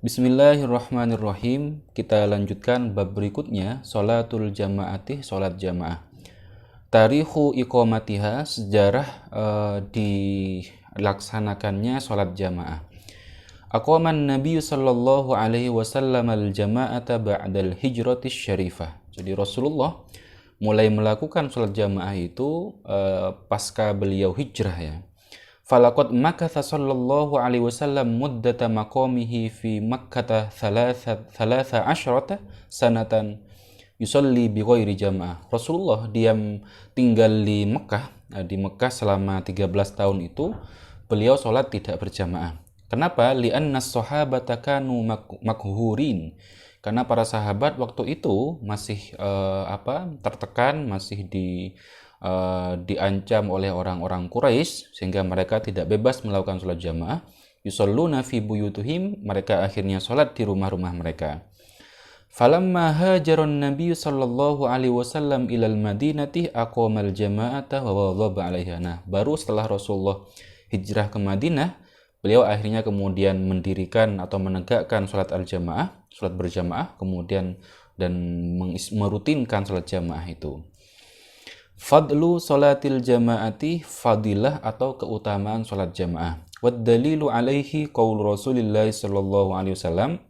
Bismillahirrahmanirrahim. Kita lanjutkan bab berikutnya, sholatul jamaati, sholat jamaah. Tarikhu iqamatiha, sejarah dilaksanakannya sholat jamaah. Aqaman Nabi sallallahu alaihi wasallam al-jama'ata ba'dal hijratis syarifah. Jadi Rasulullah mulai melakukan sholat jamaah itu pasca beliau hijrah ya. Falaqad makatha sallallahu alaihi wasallam muddata maqamihi fi Makkah thalatha asyrata sanatan yusalli bi ghairi jamaah. Rasulullah diam tinggal di Mekah selama 13 tahun itu beliau sholat tidak berjamaah. Kenapa? Li'anna as-sahabata kanu makhurin. Karena para sahabat waktu itu masih tertekan, masih diancam oleh orang-orang Quraisy sehingga mereka tidak bebas melakukan sholat jamaah. Yusalluna fi buyutuhim, mereka akhirnya sholat di rumah-rumah mereka. Falamma hajaron Nabi sallallahu alaihi wasallam ilal Madinati aqamal jama'ata wa wadhaba 'alaiha. Nah, baru setelah Rasulullah hijrah ke Madinah, beliau akhirnya kemudian mendirikan atau menegakkan sholat al-jamaah, sholat berjamaah, kemudian dan merutinkan sholat jamaah itu. Fadlu sholatil jamaati, fadilah atau keutamaan sholat jamaah. Wad dalilu alaihi qaul Rasulillah sallallahu alaihi wasallam.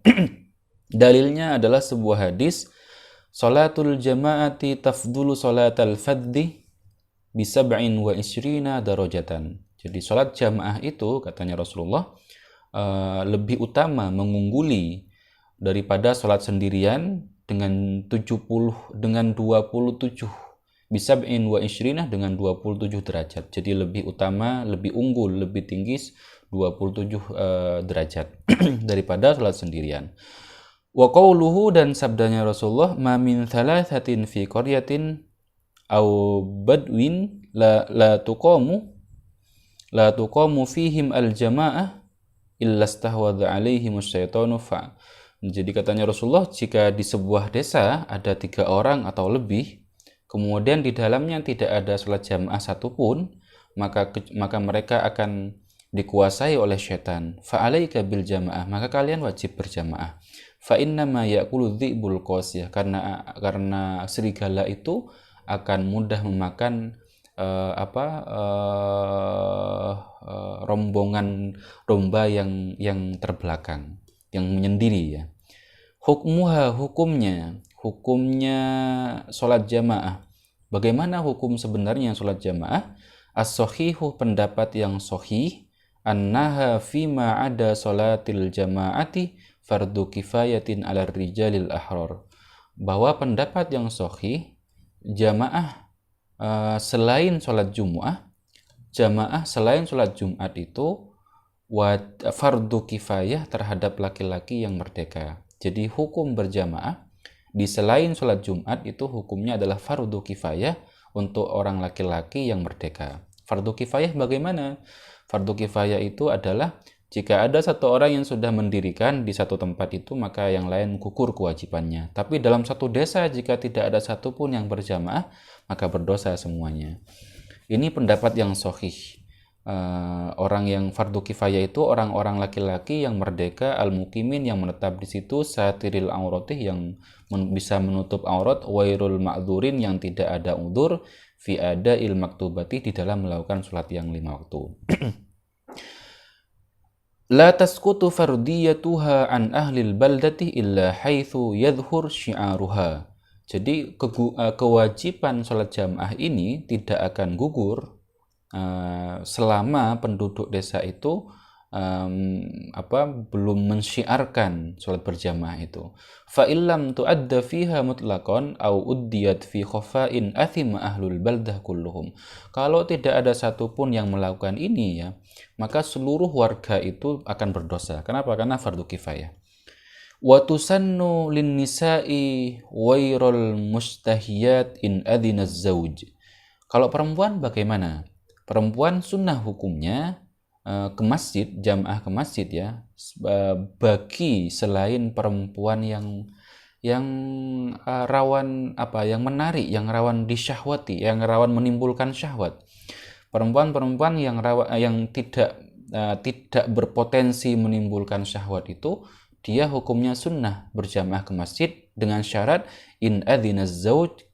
Dalilnya adalah sebuah hadis, sholatul jamaati tafdulu sholatal faddi bi 27 darajatan. Jadi sholat jamaah itu katanya Rasulullah lebih utama, mengungguli daripada sholat sendirian dengan 27 bisab'in wa isyrina dengan 27 derajat. Jadi lebih utama, lebih unggul, lebih tinggi 27 derajat daripada sholat sendirian. Wa qawluhu, dan sabdanya Rasulullah, ma min thalathatin fi qaryatin aw badwin la tuqamu fihim al-jama'ah illa stahwadha alaihim asyaitanu fa. Jadi katanya Rasulullah, jika di sebuah desa ada 3 orang atau lebih, kemudian di dalamnya tidak ada sholat jamaah satupun, maka mereka akan dikuasai oleh syaitan. Fa'alaika bil jamaah, maka kalian wajib berjamaah. Fa innama ya'kulu dhi'bul qasiyah, karena serigala itu akan mudah memakan rombongan domba yang terbelakang, yang menyendiri ya. Hukmuha, hukumnya sholat jamaah. Bagaimana hukum sebenarnya sholat jamaah? As-sahihu, pendapat yang sahih, annaha fima ada sholatil jamaati fardu kifayatin ala rijalil ahrar. Bahwa pendapat yang sahih, jamaah selain sholat Jumat itu fardu kifayah terhadap laki-laki yang merdeka. Jadi hukum berjamaah di selain sholat Jumat itu hukumnya adalah fardu kifayah untuk orang laki-laki yang merdeka. Fardu kifayah bagaimana? Fardu kifayah itu adalah jika ada satu orang yang sudah mendirikan di satu tempat itu, maka yang lain gugur kewajibannya. Tapi dalam satu desa, jika tidak ada satupun yang berjamaah, maka berdosa semuanya. Ini pendapat yang sahih. Orang yang fardu kifayah itu orang-orang laki-laki yang merdeka, al-muqimin yang menetap di situ, satiril auratih yang bisa menutup aurat, wairul ma'dzurin yang tidak ada udzur, fi ada'il maktubati di dalam melakukan sholat yang 5 waktu. La tasqutu fardiyatuha an ahlil baldati illa haitsu yadhhur syi'aruha. Jadi kewajiban sholat jamaah ini tidak akan gugur selama penduduk desa itu belum mensyiarkan sholat berjamaah itu. Fa illam tu'adda fiha mutlaqan au uddiyat fi khafa'in athima ahlul baldah kulluhum. Kalau tidak ada satupun yang melakukan ini ya, maka seluruh warga itu akan berdosa. Kenapa? Karena fardu kifayah. Wa tusannu lin nisa'i wairul mustahiyat in adina zauj. Kalau perempuan bagaimana? Perempuan sunnah hukumnya ke masjid, jamaah ke masjid ya, bagi selain perempuan yang rawan yang menarik, yang rawan disyahwati, yang rawan menimbulkan syahwat. Perempuan-perempuan yang tidak tidak berpotensi menimbulkan syahwat itu, dia hukumnya sunnah berjamaah ke masjid dengan syarat in adzina zauj,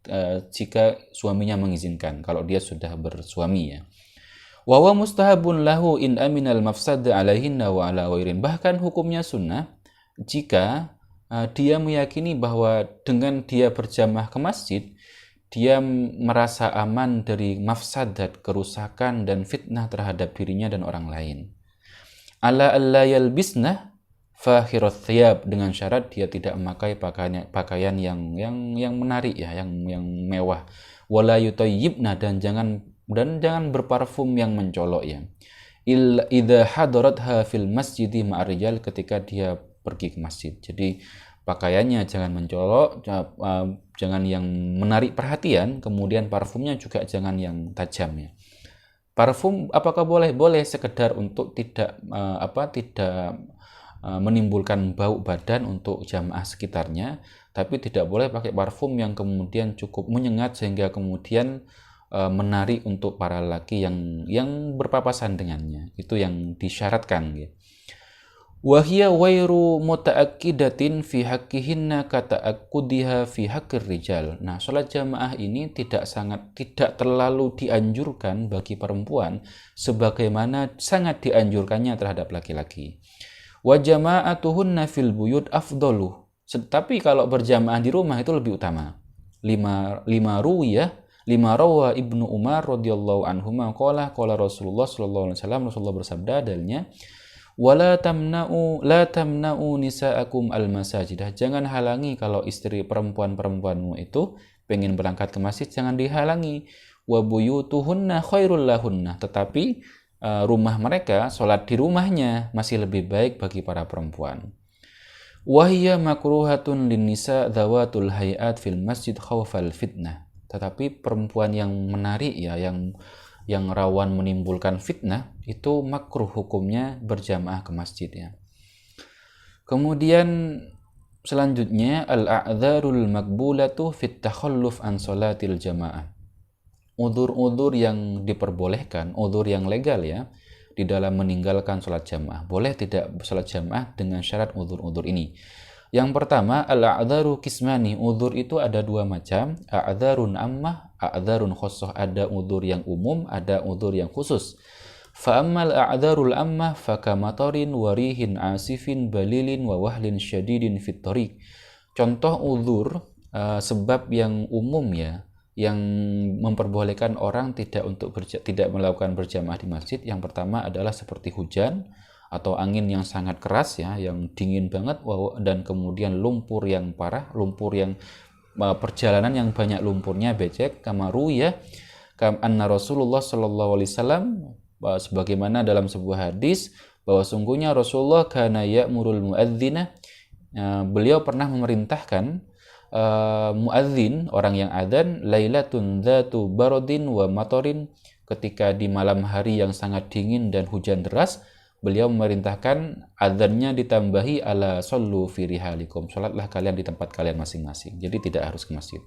jika suaminya mengizinkan, kalau dia sudah bersuami ya. Wa huwa mustahabun lahu in aminal mafsada alaihinna wa ala ghairin. Bahkan hukumnya sunnah jika dia meyakini bahwa dengan dia berjamaah ke masjid, dia merasa aman dari mafsadat, kerusakan dan fitnah terhadap dirinya dan orang lain. Ala alla yalbisna fakhirat thiyab, dengan syarat dia tidak memakai pakaian yang menarik ya, yang mewah. Wala yutayyibna, dan jangan berparfum yang mencolok ya. Idza hadaratha fil masjidi ma'rijal, ketika dia pergi ke masjid. Jadi pakaiannya jangan mencolok, jangan yang menarik perhatian, kemudian parfumnya juga jangan yang tajam ya. Parfum apakah boleh? Boleh, sekedar untuk tidak menimbulkan bau badan untuk jamaah sekitarnya, tapi tidak boleh pakai parfum yang kemudian cukup menyengat sehingga kemudian menarik untuk para lelaki yang berpapasan dengannya. Itu yang disyaratkan ya. Wahia wairu muta'akkidatin fi haqqihinna kata'akkudiha fi haqqir rijal. Nah, sholat jamaah ini tidak terlalu dianjurkan bagi perempuan sebagaimana sangat dianjurkannya terhadap laki-laki. Wa jama'atuhunna fil buyut afdalu. Tetapi kalau berjamaah di rumah itu lebih utama. Lima rawa Ibnu Umar radhiyallahu anhuma qala Rasulullah sallallahu alaihi wasallam, Rasulullah bersabda dalilnya, wala tamna'u nisa'akum al-masajidah. Jangan halangi kalau istri perempuanmu itu pengen berangkat ke masjid, jangan dihalangi. Wa buyutuhunna khairul lahunna, tetapi rumah mereka, sholat di rumahnya masih lebih baik bagi para perempuan. Wahiyya makruhatun linnisa dhawatul hayat fil masjid khawfal fitnah. Tetapi perempuan yang menarik ya, yang rawan menimbulkan fitnah, itu makruh hukumnya berjamaah ke masjid ya. Kemudian selanjutnya al-a'dzarul maqbulatu fit takhalluf an salatil jamaah. Udzur-udzur yang diperbolehkan, udzur yang legal ya, di dalam meninggalkan sholat jamaah. Boleh tidak sholat jamaah dengan syarat udzur-udzur ini. Yang pertama, al-a'dharu kismani. Udzur itu ada dua macam, a'dharun ammah, a'dharun khosoh. Ada udzur yang umum, ada udzur yang khusus. Fa'ammal a'dharul ammah fakamatorin warihin asifin balilin wa wahlin syadidin fit thariq. Contoh udzur sebab yang umum ya, yang memperbolehkan orang tidak melakukan berjamaah di masjid. Yang pertama adalah seperti hujan atau angin yang sangat keras ya, yang dingin banget, dan kemudian lumpur yang parah, lumpur yang perjalanan yang banyak lumpurnya, becek. Kamaru ya, anna Rasulullah sallallahu alaihi wasallam, sebagaimana dalam sebuah hadis bahwa sungguhnya Rasulullah kana ya'murul muadzina, beliau pernah memerintahkan muadzin, orang yang adzan, lailatun dzatu barodin wa matorin, ketika di malam hari yang sangat dingin dan hujan deras, beliau memerintahkan adzannya ditambahi ala sallu fi rihalikum, salatlah kalian di tempat kalian masing-masing, jadi tidak harus ke masjid.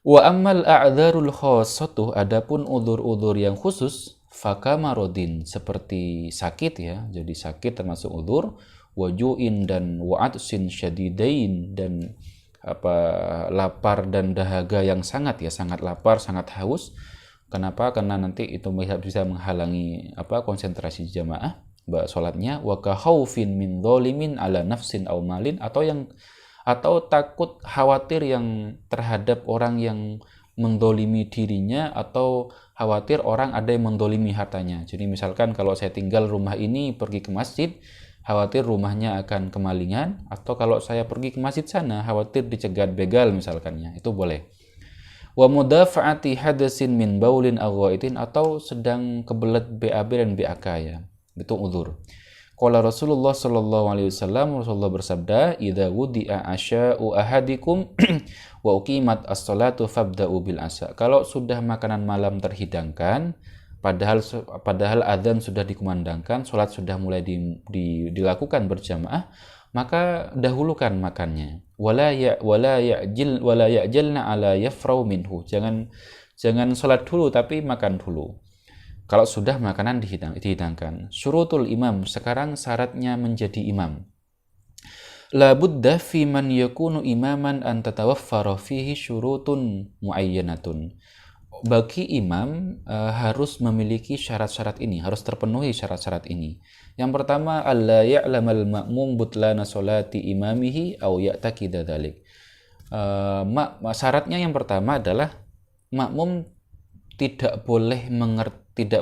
Wa ammal a'dzarul khassatuh, adapun udzur-udzur yang khusus, fakamarodin, seperti sakit ya, jadi sakit termasuk udzur, wajuin dan wa'atsin syadidain, dan lapar dan dahaga yang sangat lapar, sangat haus. Kenapa? Karena nanti itu bisa menghalangi konsentrasi jamaah sholatnya. Wa khaufin min dzalimin ala nafsin aw malin, atau takut khawatir yang terhadap orang yang mendolimi dirinya, atau khawatir orang ada yang mendolimi hartanya. Jadi misalkan kalau saya tinggal rumah ini pergi ke masjid, khawatir rumahnya akan kemalingan, atau kalau saya pergi ke masjid sana khawatir dicegat begal misalkannya, itu boleh. Wa mudafa'ati hadasin min baulin aw ghaitin, atau sedang kebelet BAB dan BAK ya, itu udzur. Qala Rasulullah sallallahu alaihi wasallam, Rasulullah bersabda, idza wudi'a asya'u ahadikum wa uqimat as-salatu fabda'u bil asya. Kalau sudah makanan malam terhidangkan, padahal adzan sudah dikumandangkan, salat sudah mulai dilakukan berjamaah, maka dahulukan makannya. Wala ya'jalna ala yafrau minhu. Jangan salat dulu tapi makan dulu. Kalau sudah makanan dihidangkan. Syurutul imam, sekarang syaratnya menjadi imam. La budda fi man yakunu imaman an tatawaffara fihi syurutun muayyanatun. Bagi imam harus memiliki syarat-syarat ini, harus terpenuhi syarat-syarat ini. Yang pertama, alla ya'lamal ma'mum butlana sholati imamihi aw ya'taqida dzalik. Syaratnya yang pertama adalah makmum tidak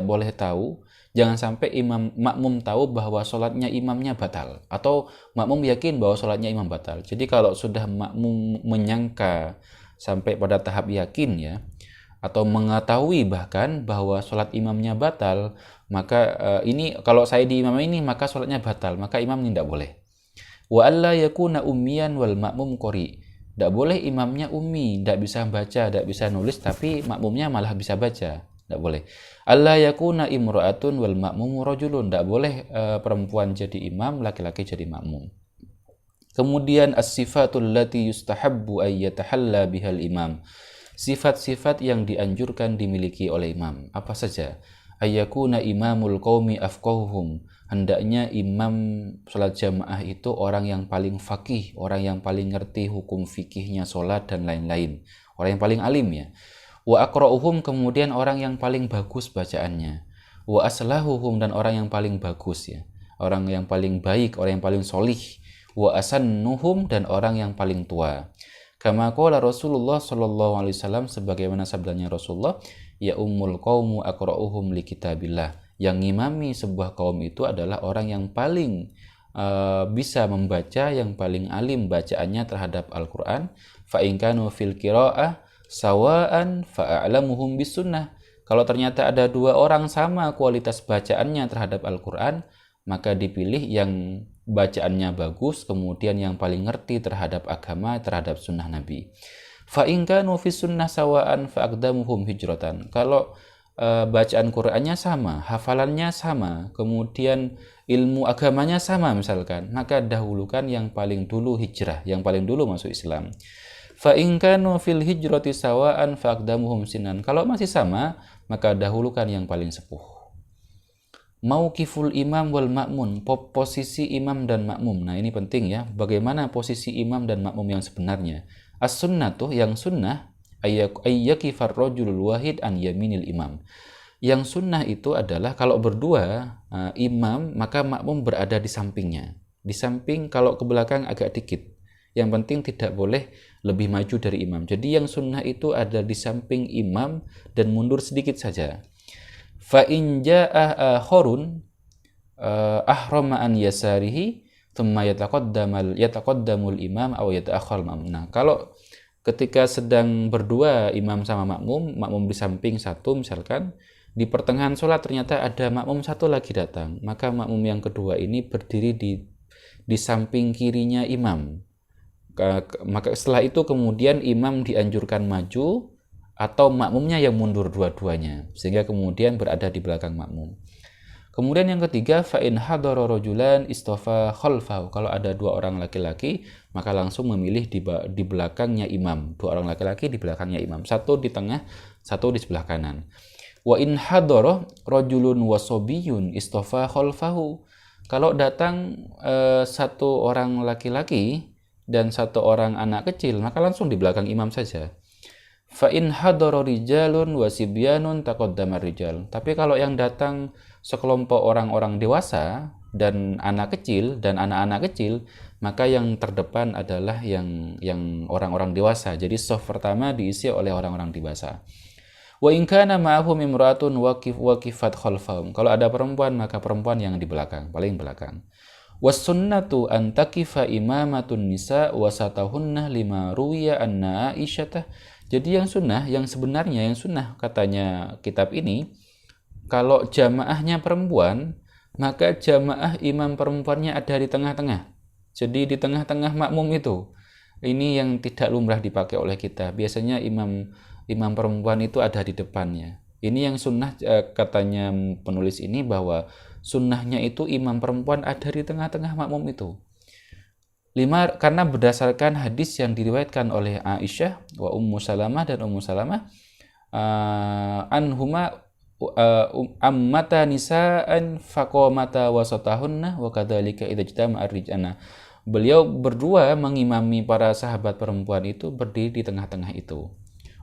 boleh tahu, jangan sampai makmum tahu bahwa sholatnya imamnya batal, atau makmum yakin bahwa sholatnya imam batal. Jadi kalau sudah makmum menyangka sampai pada tahap yakin ya, atau mengetahui bahkan bahwa sholat imamnya batal, maka ini kalau saya di imam ini maka sholatnya batal, maka imam ini tidak boleh. Wa alla yakuna ummiyan wal makmum qori. Tidak boleh imamnya ummi, tidak bisa baca, tidak bisa nulis, tapi makmumnya malah bisa baca. Tidak boleh. Alla yakuna imra'atun wal makmum rajulun. Tidak boleh perempuan jadi imam, laki-laki jadi makmum. Kemudian as-sifatul lati yustahabbu ay yatahalla bihal imam. Sifat-sifat yang dianjurkan dimiliki oleh imam. Apa saja? Ayyakuna imamul qaumi afqahuhum. Hendaknya imam sholat jamaah itu orang yang paling faqih, orang yang paling ngerti hukum fikihnya sholat dan lain-lain. Orang yang paling alim ya. Wa aqra'uhum, kemudian orang yang paling bagus bacaannya. Wa aslahuhum, dan orang yang paling bagus ya. Orang yang paling baik, orang yang paling solih. Wa asannuhum, dan orang yang paling tua. Kama qala Rasulullah sallallahu alaihi wasallam, sebagaimana sabdanya Rasulullah, ya ummul qaumu aqra'uhum li kitabillah. Yang ngimami sebuah kaum itu adalah orang yang paling bisa membaca, yang paling alim bacaannya terhadap Al-Quran. Fa in kanu fil qira'ah sawa'an fa'alamuhum bis sunnah. Kalau ternyata ada dua orang sama kualitas bacaannya terhadap Al-Quran, maka dipilih yang bacaannya bagus, kemudian yang paling ngerti terhadap agama, terhadap sunnah Nabi. Fa in kanu fis sunnah sawa'an fa'aqdamuhum hijratan. Kalau bacaan Qur'annya sama, hafalannya sama, kemudian ilmu agamanya sama misalkan, maka dahulukan yang paling dulu hijrah, yang paling dulu masuk Islam. Fa in kanu fil hijrati sawa'an fa'aqdamuhum sinan. Kalau masih sama, maka dahulukan yang paling sepuh. Mauqiful imam wal makmun, posisi imam dan makmum. Nah, ini penting ya, bagaimana posisi imam dan makmum yang sebenarnya. As-sunnah tuh, yang sunnah ayyakifar rajulul wahid an yaminil imam. Yang sunnah itu adalah kalau berdua imam, maka makmum berada di sampingnya. Di samping, kalau ke belakang agak dikit. Yang penting tidak boleh lebih maju dari imam. Jadi yang sunnah itu ada di samping imam dan mundur sedikit saja. Fa in jaa akhirun ahrama an yasarihi thumma yataqaddamul imam aw yata'akhkhal imam. Nah, kalau ketika sedang berdua imam sama makmum, makmum di samping satu misalkan, di pertengahan sholat ternyata ada makmum satu lagi datang, maka makmum yang kedua ini berdiri di samping kirinya imam. Maka setelah itu kemudian imam dianjurkan maju atau makmumnya yang mundur dua-duanya, sehingga kemudian berada di belakang makmum. Kemudian yang ketiga, fa in hadara rajulan istafa khalfahu. Kalau ada dua orang laki-laki, maka langsung memilih di belakangnya imam. Dua orang laki-laki di belakangnya imam. Satu di tengah, satu di sebelah kanan. Wa in hadara rajulun wasobiyun istafa khalfahu. Kalau datang satu orang laki-laki dan satu orang anak kecil, maka langsung di belakang imam saja. Fa in hadara rijalun wasibyanun taqaddama rijal. Tapi kalau yang datang sekelompok orang-orang dewasa dan anak kecil dan anak-anak kecil, maka yang terdepan adalah yang orang-orang dewasa. Jadi shaf pertama diisi oleh orang-orang dewasa. Wa in kana ma'ahum imra'atun waqifat khalfahum. Kalau ada perempuan, maka perempuan yang di belakang, paling belakang. Was sunnatu an taqifa imamatun nisa wasatahunna lima ruwiya anna Aisyah. Jadi yang sunnah, yang sebenarnya yang sunnah katanya kitab ini, kalau jamaahnya perempuan, maka jamaah imam perempuannya ada di tengah-tengah. Jadi di tengah-tengah makmum itu. Ini yang tidak lumrah dipakai oleh kita. Biasanya imam perempuan itu ada di depannya. Ini yang sunnah katanya penulis ini, bahwa sunnahnya itu imam perempuan ada di tengah-tengah makmum itu. 5, karena berdasarkan hadis yang diriwayatkan oleh Aisyah wa Ummu Salamah dan Ummu Salamah anhuma ammata nisaan faqamata wasatahunna wa kadzalika idza ijtama'a ar-rijana. Beliau berdua mengimami para sahabat perempuan itu berdiri di tengah-tengah itu.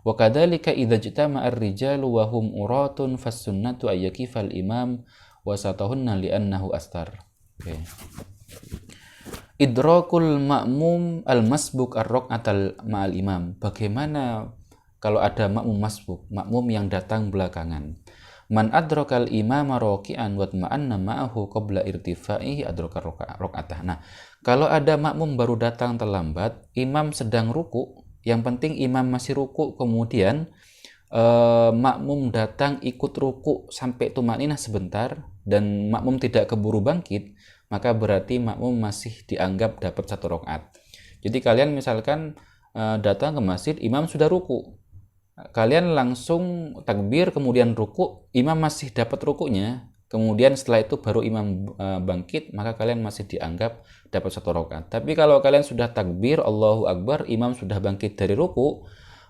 Wa kadzalika idza ijtama'a ar-rijalu wa hum uratun fas-sunnatu ayyakifal imam wasatahunna li'annahu astar. Okay. Idrakul ma'mum al-masbuk ar-raq'atal ma'al imam. Bagaimana kalau ada makmum masbuk, makmum yang datang belakangan? Man adrakal imama raki'an wa ma'anna ma'ahu qabla irtifa'ihi adraka raq'atah. Nah, kalau ada makmum baru datang terlambat, imam sedang ruku, yang penting imam masih ruku, kemudian makmum datang ikut ruku sampai tumakninah sebentar dan makmum tidak keburu bangkit, maka berarti makmum masih dianggap dapat 1 rakaat. Jadi kalian misalkan datang ke masjid, imam sudah ruku, kalian langsung takbir kemudian ruku, imam masih dapat rukunya, kemudian setelah itu baru imam bangkit, maka kalian masih dianggap dapat 1 rakaat. Tapi kalau kalian sudah takbir Allahu Akbar, imam sudah bangkit dari ruku,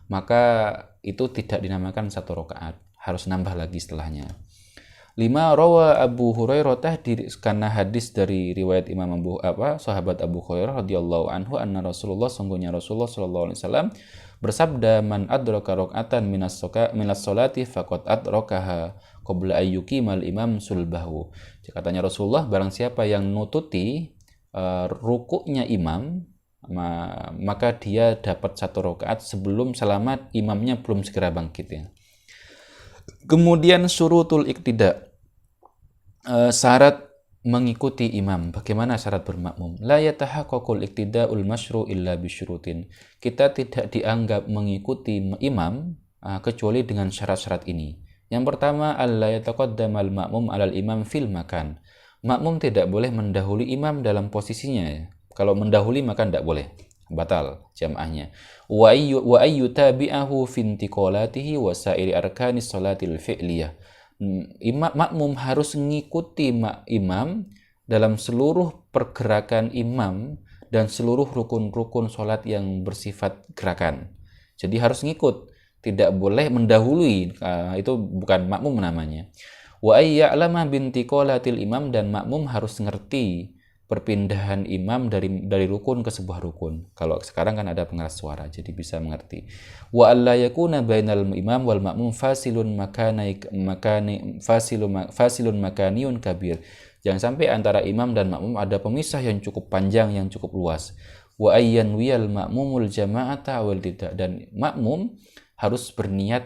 maka itu tidak dinamakan 1 rakaat, harus nambah lagi setelahnya. 5. Rawa Abu Hurairah karena hadis dari riwayat sahabat Abu Hurairah radhiyallahu anhu anna Rasulullah, sungguhnya Rasulullah sallallahu alaihi wasallam bersabda, man adraka raq'atan minas sholati faqad adrakaha qabla ayyuqimal imam sulbahu. Katanya Rasulullah, barang siapa yang nututi rukuknya imam, maka dia dapat 1 rakaat sebelum selamat imamnya belum segera bangkit ya. Kemudian syurutul iqtida, syarat mengikuti imam. Bagaimana syarat bermakmum? La yatahaqqaqul iqtida'ul masyru' illa bisyurutin. Kita tidak dianggap mengikuti imam kecuali dengan syarat-syarat ini. Yang pertama, alla yataqaddamal ma'mum 'alal imam fil makan. Makmum tidak boleh mendahului imam dalam posisinya. Kalau mendahului maka tidak boleh, batal jamaahnya. Wa ayyu tabi'ahu fi intiqalatihi wa sa'iri arkanis shalatil fi'liyah. Makmum harus mengikuti imam dalam seluruh pergerakan imam dan seluruh rukun-rukun sholat yang bersifat gerakan. Jadi harus ngikut, tidak boleh mendahului, itu bukan makmum namanya. Wa ayya'lama bintiqalatil imam, dan makmum harus ngerti perpindahan imam dari rukun ke sebuah rukun. Kalau sekarang kan ada pengeras suara, jadi bisa mengerti. Wa alla yakuna bainal imam wal ma'mum fasilun makaniyun kabir. Jangan sampai antara imam dan makmum ada pemisah yang cukup panjang, yang cukup luas. Wa ayyan wiyal ma'mumul jama'ata wal tidak, dan makmum harus berniat